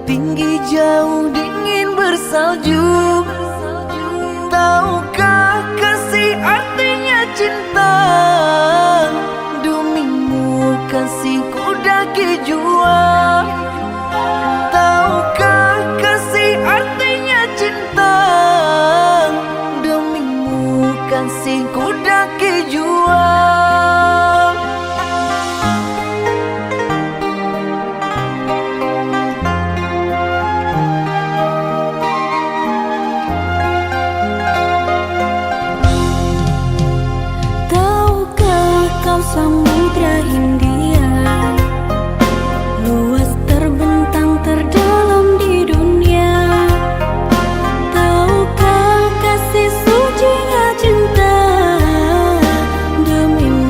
tinggi jauh dingin bersalju. Tahukah kasih artinya cinta? Demimu kasihku daki jua. Tahukah kasih artinya cinta? Demimu kasihku daki jua. Samudra Hindia luas terbentang terdalam di dunia. Tahukah kasih sucinya cinta? Demi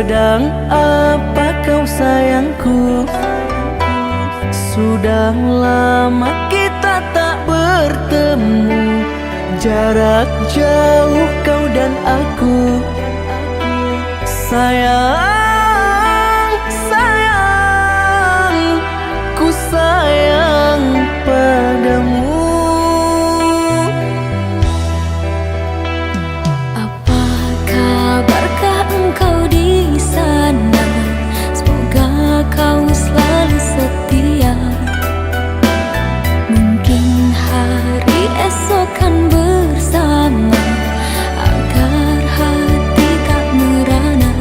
Sedang apa kau sayangku? Sudah lama kita tak bertemu, jarak jauh kau dan aku. Sayang, sayang, ku sayang padamu. Apa kabarkah engkau di sana? Semoga kau selalu setia. Mungkin hari esok kan bersama, agar hati tak merana.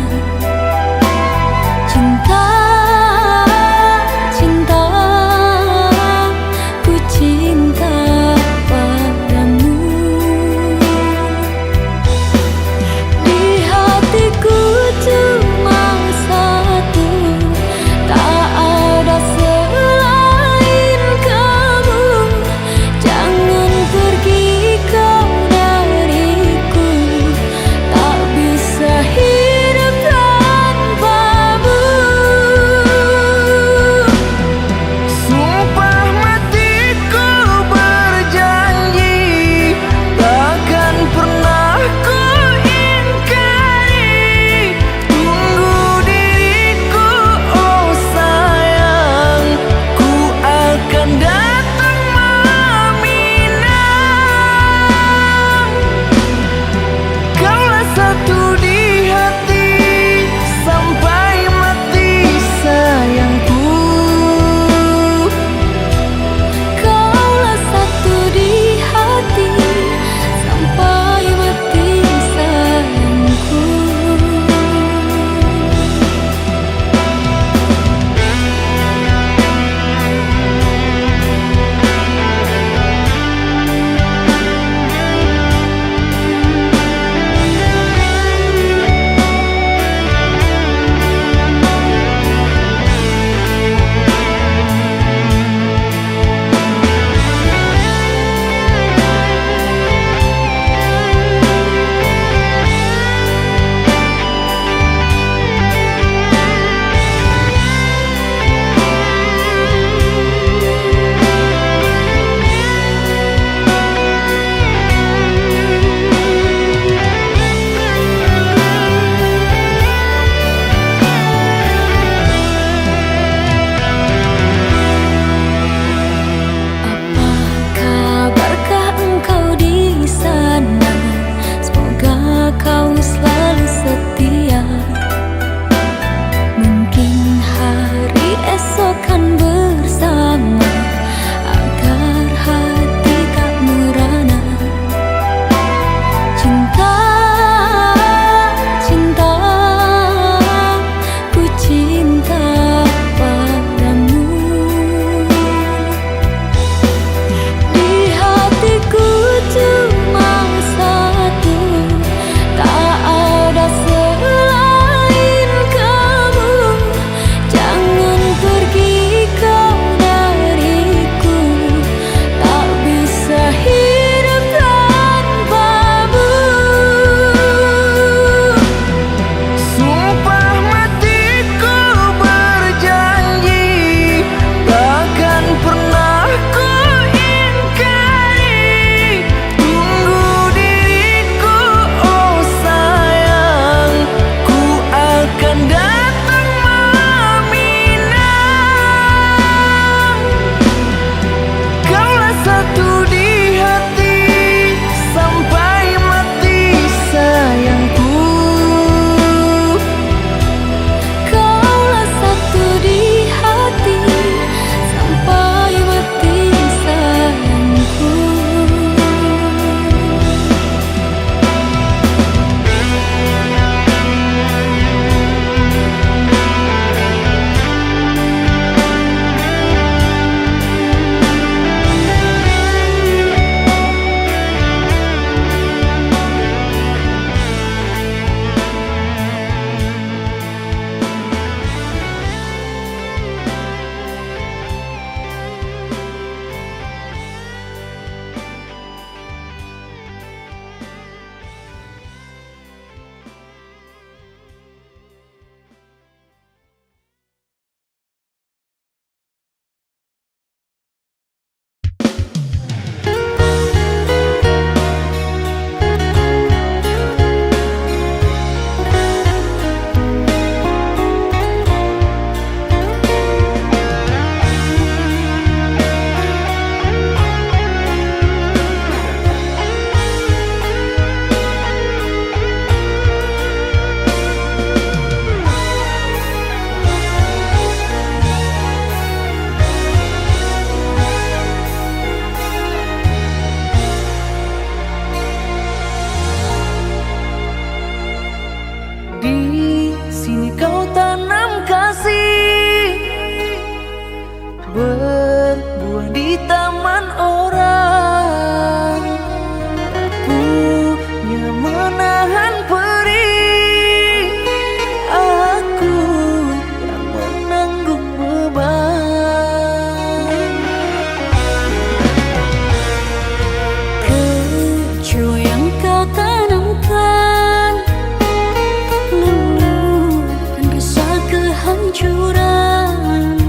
kehancuran.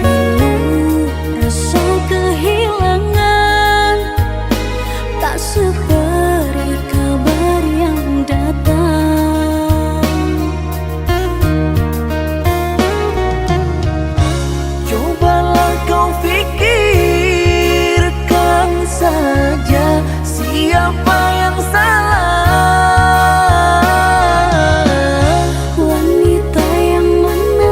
Bila rasa kehilangan tak seberi kabar yang datang. Cobalah kau fikirkan saja siapa yang salah. Wanita yang mana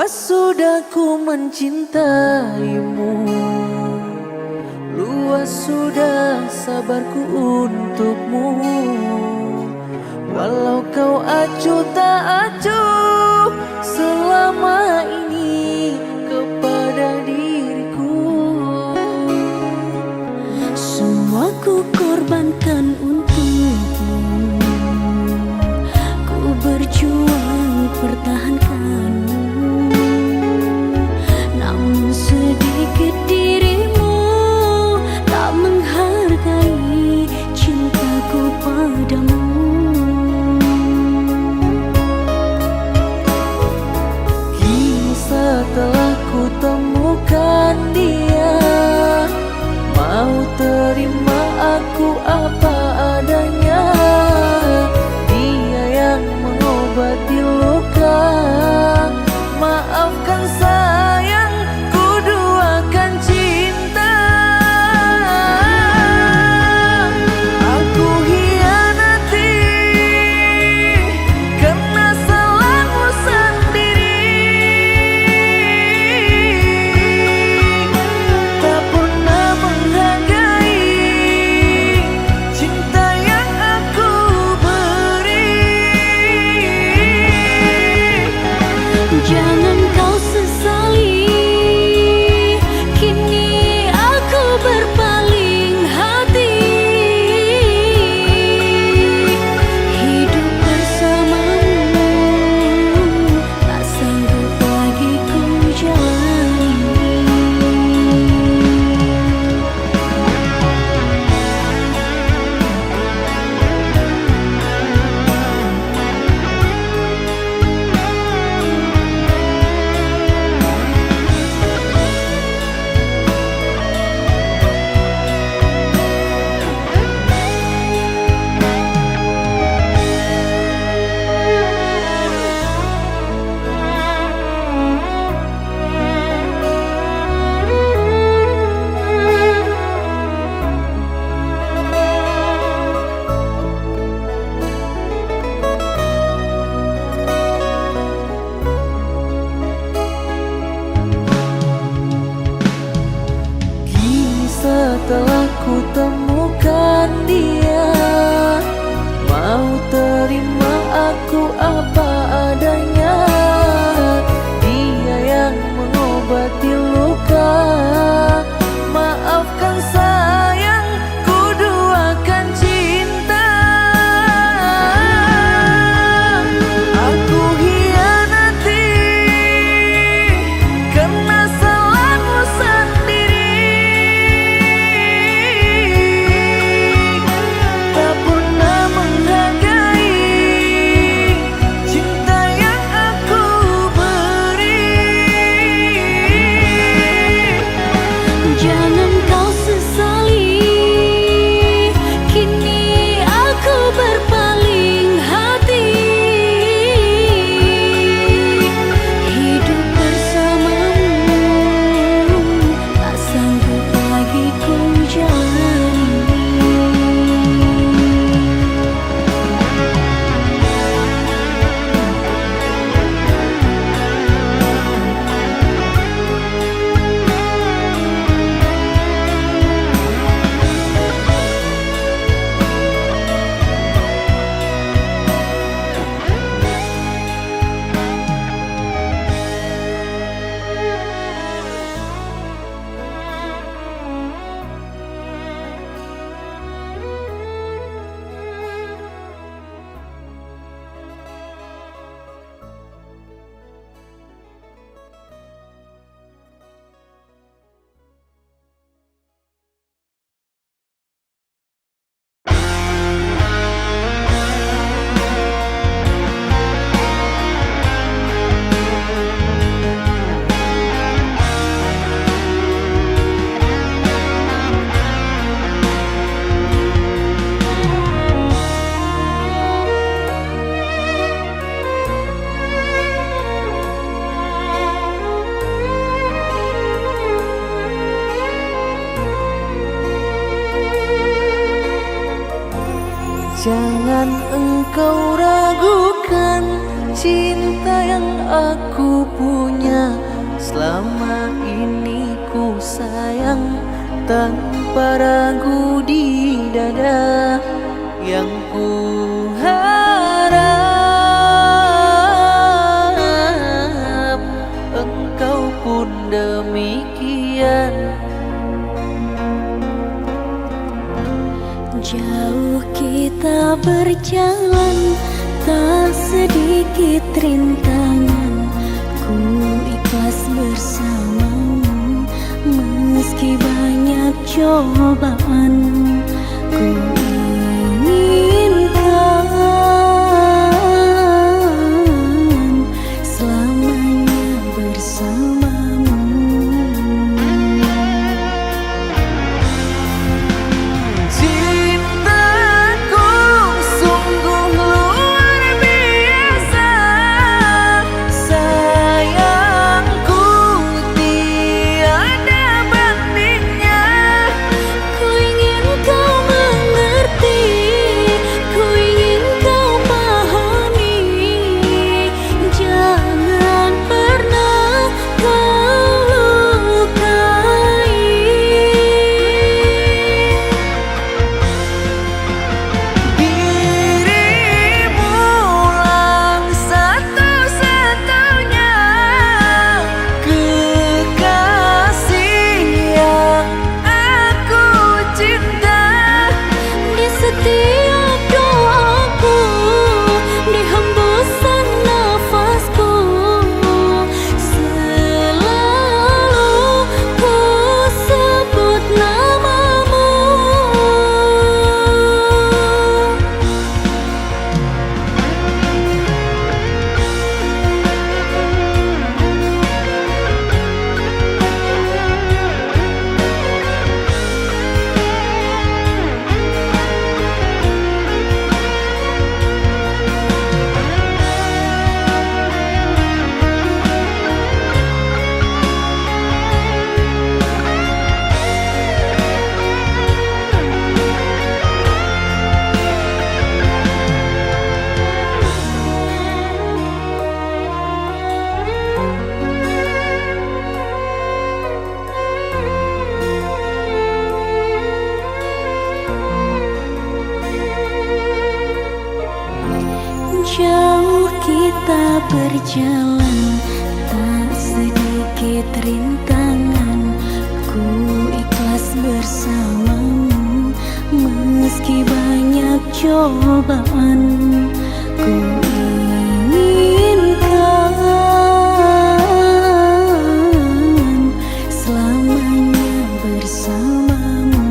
Luas sudah ku mencintaimu, luas sudah sabarku untukmu. Walau kau acuh tak acuh selama ini kepada diriku. Semua ku korbankan untukmu, ku berjuang pertahankanmu. Namun sedikit dirimu tak menghargai cintaku padamu. Kini setelah ku temukan dia, mau terima aku apa adanya. Dia yang mengobati luka. Maafkan sayang, ku duakan cinta. Aku hianati karena salahmu sendiri. Tak pernah menghargai cinta yang aku beri. Jangan kau sesali, kini aku berpaling hati. Hidup bersamamu tak sanggup lagi ku jalani. Kini setelah ku temukan dia, mau terima aku apa adanya. Dia yang mengobati luka. Maafkan sayang, ku duakan cinta. Aku hianati karena salahmu sendiri. Tak pernah menghargai cinta yang aku beri. Jangan kau sesali, kini aku berpaling hati. Hidup bersamamu tak sanggup lagi ku jalani. Jangan engkau ragukan cinta yang aku punya. Selama ini ku sayang tanpa ragu di dada. Yang ku harap engkau pun demikian. Jauh kita berjalan, tak sedikit rintangan. Ku ikhlas bersamamu, meski banyak cobaan. Ku inginkan selamanya bersamamu. Cintaku sungguh luar biasa, sayangku tiada bandingnya. Ku ingin kau mengerti, ku ingin kau pahami. Jangan pernah kau lukai. Dirimulah satu-satunya kekasih yang aku cinta. Di setiap doaku, di hembusan nafasku, selalu ku sebut namamu. Jauh kita berjalan, tak sedikit rintangan. Ku ikhlas bersamamu, meski banyak cobaan. Ku inginkan selamanya bersamamu.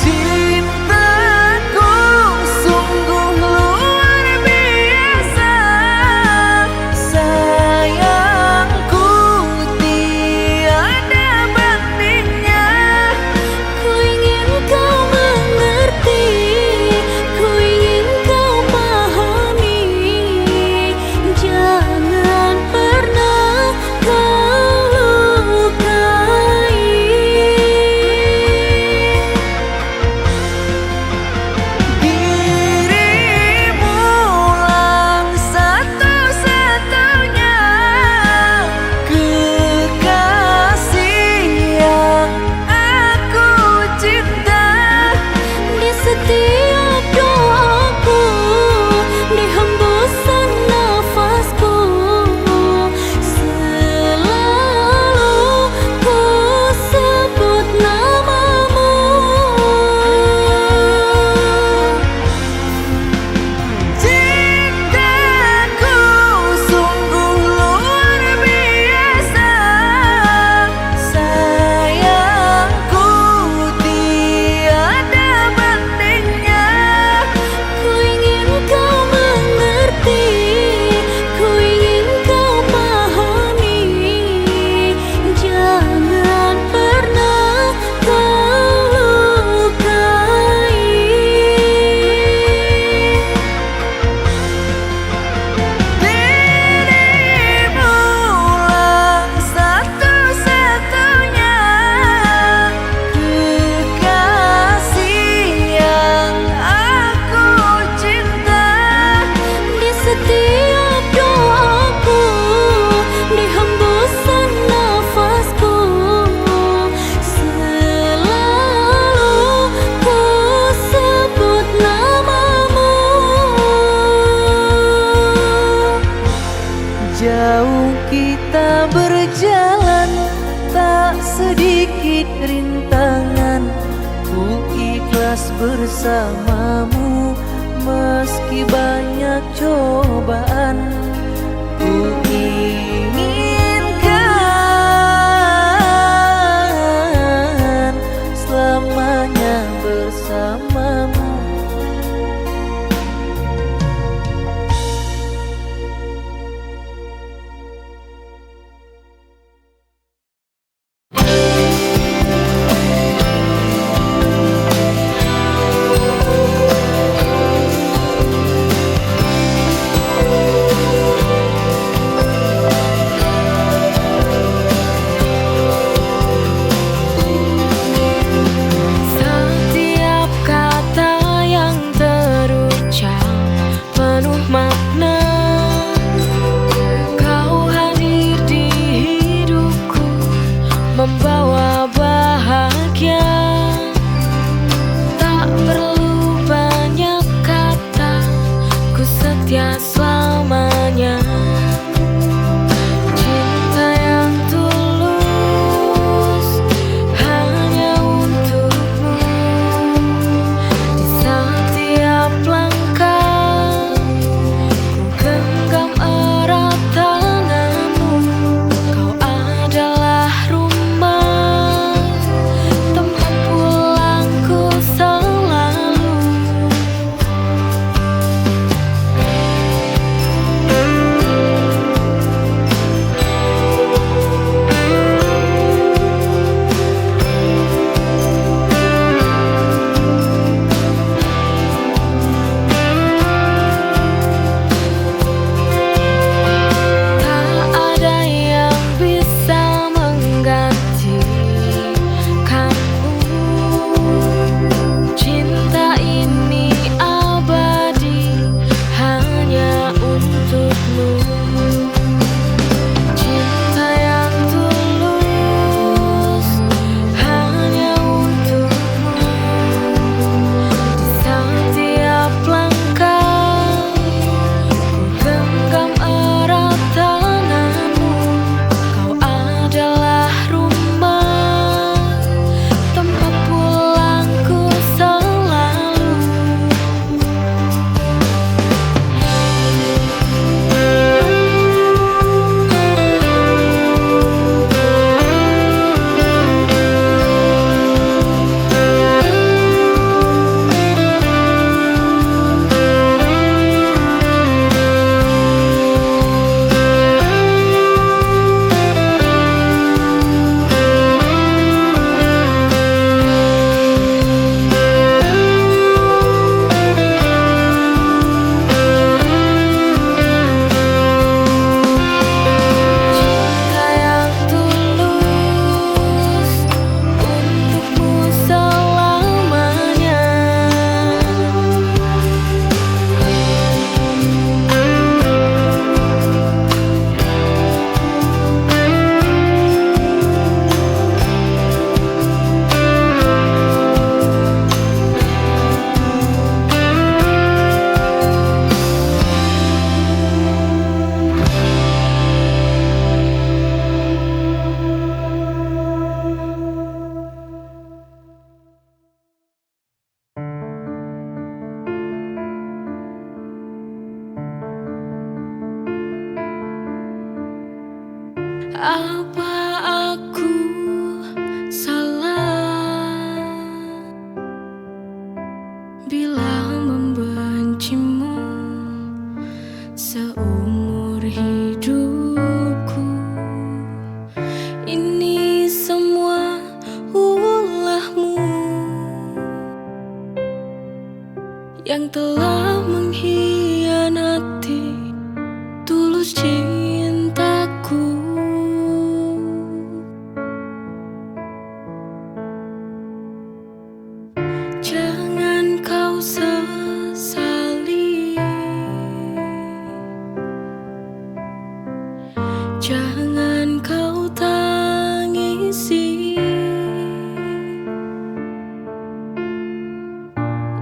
Cintaku sungguh luar biasa, sayangku tiada bandingnya. Ku ingin kau mengerti, Jauh kita berjalan, tak sedikit rintangan. Ku ikhlas bersamamu meski banyak cobaan. Ku inginkan selamanya bersamamu. Setiap kata yang terucap penuh makna. Kau hadir di hidupku, membawa bahagia. Tak perlu banyak kata, ku setia selamanya. Cinta yang tulus hanya untukmu. Di setiap langkah ku genggam erat tanganmu. Kau adalah rumah, tempat pulangku selalu. Tak ada yang bisa mengganti kamu. Cinta ini abadi hanya untukmu. Cinta yang tulus hanya untukmu. Di setiap langkah ku genggam erat tanganmu. Kau adalah rumah, tempat pulangku selalu. Cinta yang tulus untukmu selamanya. Apa aku salah bila membencimu seumur hidupku? Ini semua ulahmu yang telah mengkhianati tulus cintaku. Jangan kau sesali, jangan kau tangisi.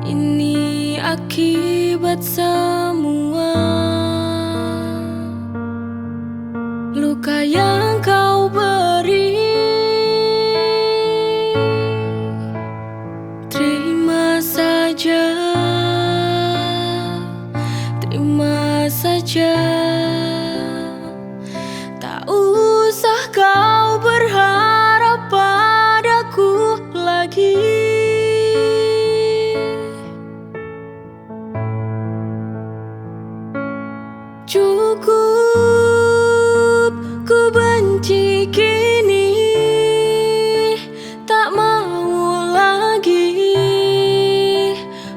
Ini akibat semua. luka yang kau beri. Terima saja, terima saja. Tak usah kau berharap padaku lagi. Cukup ku benci kini, tak mau lagi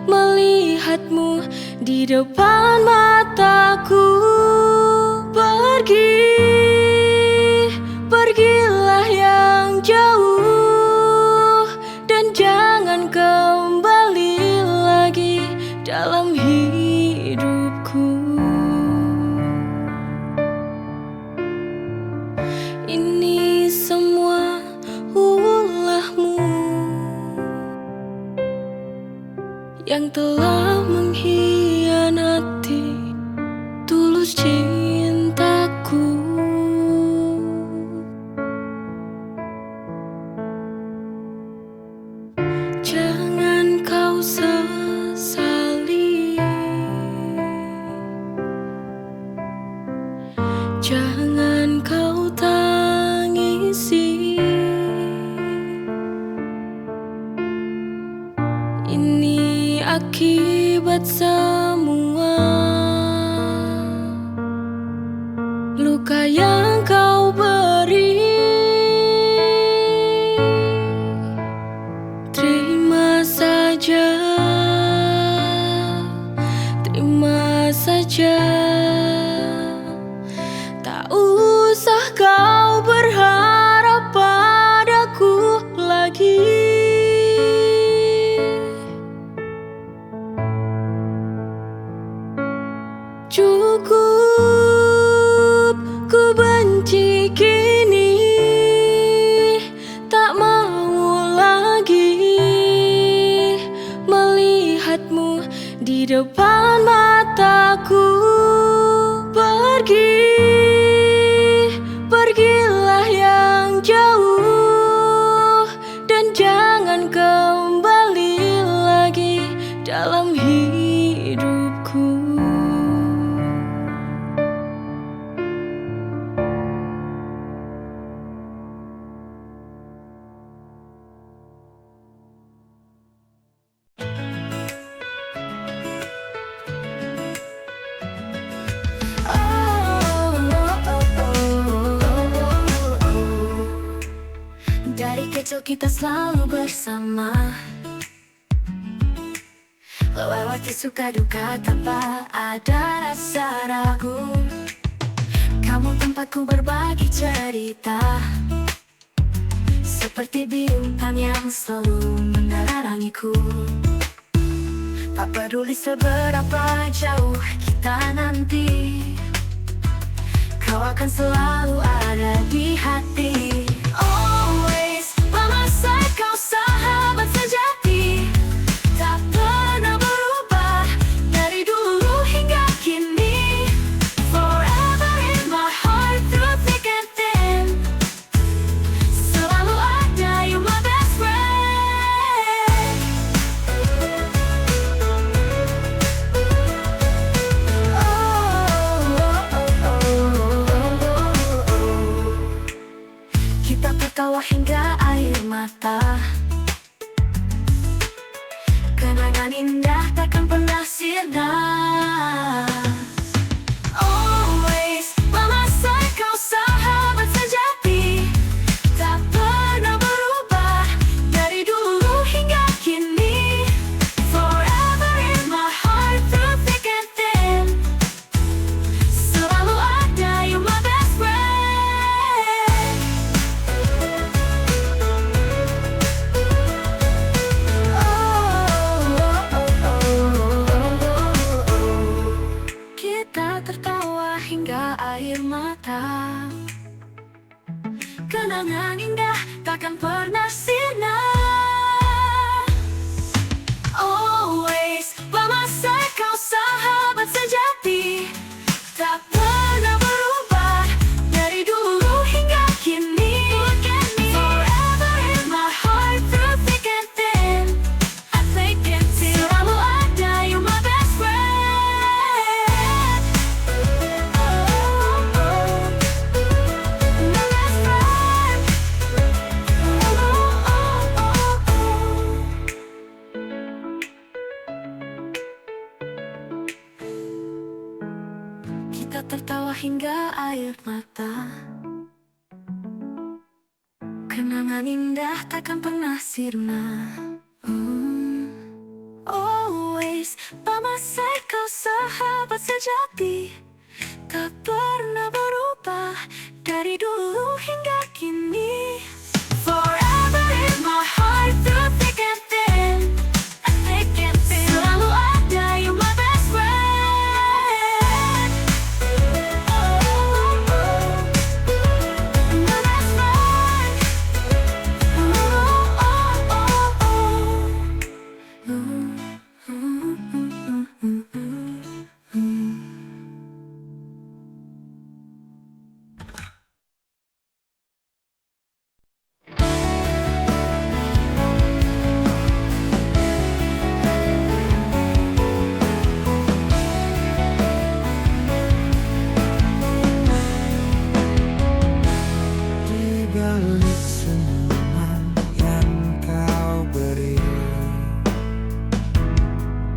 melihatmu di depan mataku. Pergi, pergilah yang jauh, dan jangan kembali lagi dalam hidupku. Ini semua ulahmu yang telah mengkhianati tulus cintaku. Jangan kau sesali, jangan kau tangisi. Ini akibat semua luka yang kau beri. Terima saja, terima saja. Tak usah kau berharap padaku lagi. Cukup ku benci kini, tak mau lagi melihatmu di depan mataku. Pergi, pergilah yang jauh, dan jangan kembali lagi dalam hidupku. Dari kecil kita selalu bersama, lewati suka duka tanpa ada rasa ragu. Kamu tempatku berbagi cerita, seperti bintang yang selalu menerangiku. Tak peduli seberapa jauh kita nanti, kau akan selalu ada di hati. Always by my side, kau sahabat sejati, tak pernah berubah dari dulu hingga kini. Forever in my heart, through thick and thin, selalu ada, you my best friend. Kita tertawa hingga air mata, kenangan indah takkan pernah sirna. Always by my side, kau sahabat sejati, tak pernah berubah dari dulu hingga kini. Forever in my heart, through thick and thin, selalu ada, you my best friend. Kita tertawa hingga air mata, kenangan indah takkan pernah sirna. Always by my side, kau sahabat sejati, tak pernah berubah dari dulu air mata. Kenangan indah takkan pernah sirna. Always by my side, kau sahabat sejati, tak pernah berubah dari dulu hingga kini. Forever in my heart, through thick and thin, selalu ada, you my best friend. My best friend. Di balik senyuman yang kau beri,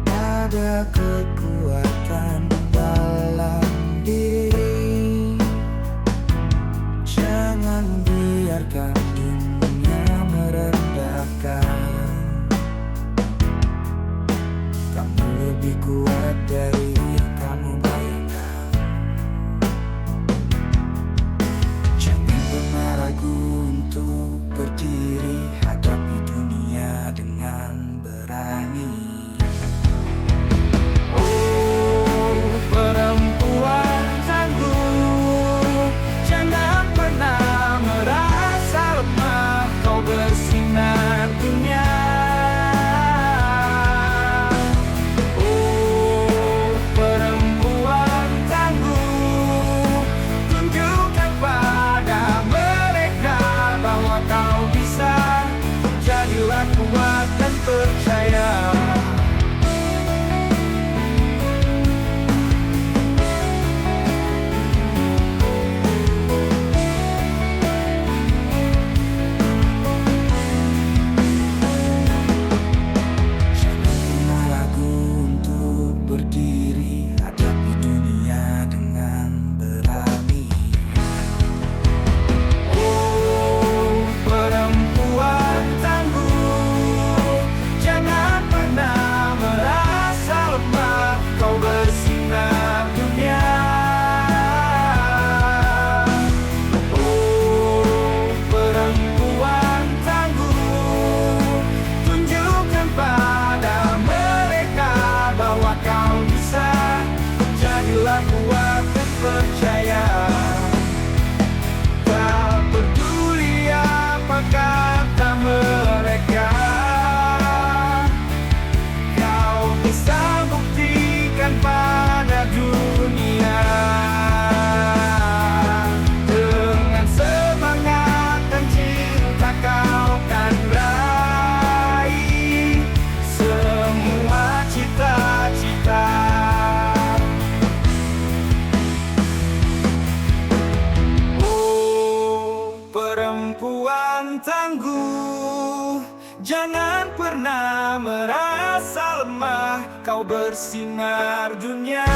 ada kekuatan dalam diri. Jangan biarkan dunia merendahkan. Kamu lebih kuat dari yang kamu bayangkan. Jangan pernah ragu untuk berdiri, hadapi dunia dengan berani. Oh, perempuan tangguh, jangan pernah merasa lemah, kau bersinar dunia. Oh, perempuan tangguh, tunjukkan pada mereka bahwa kau bisa. Jadilah kuat dan percaya. Jangan pernah ragu untuk berdiri, hadapi dunia dengan berani. Oh, perempuan tangguh, jangan pernah merasa lemah, kau bersinar dunia. Oh, perempuan tangguh, tunjukkan pada mereka bahwa kau bisa. Jadilah kuat dan percaya. Tak peduli apa kata mereka, kau bisa buktikan pada dunia. Dengan semangat dan cinta kau kan raih semua cita-cita. Oh, perempuan tangguh, jangan pernah merasa lemah, kau bersinar dunia.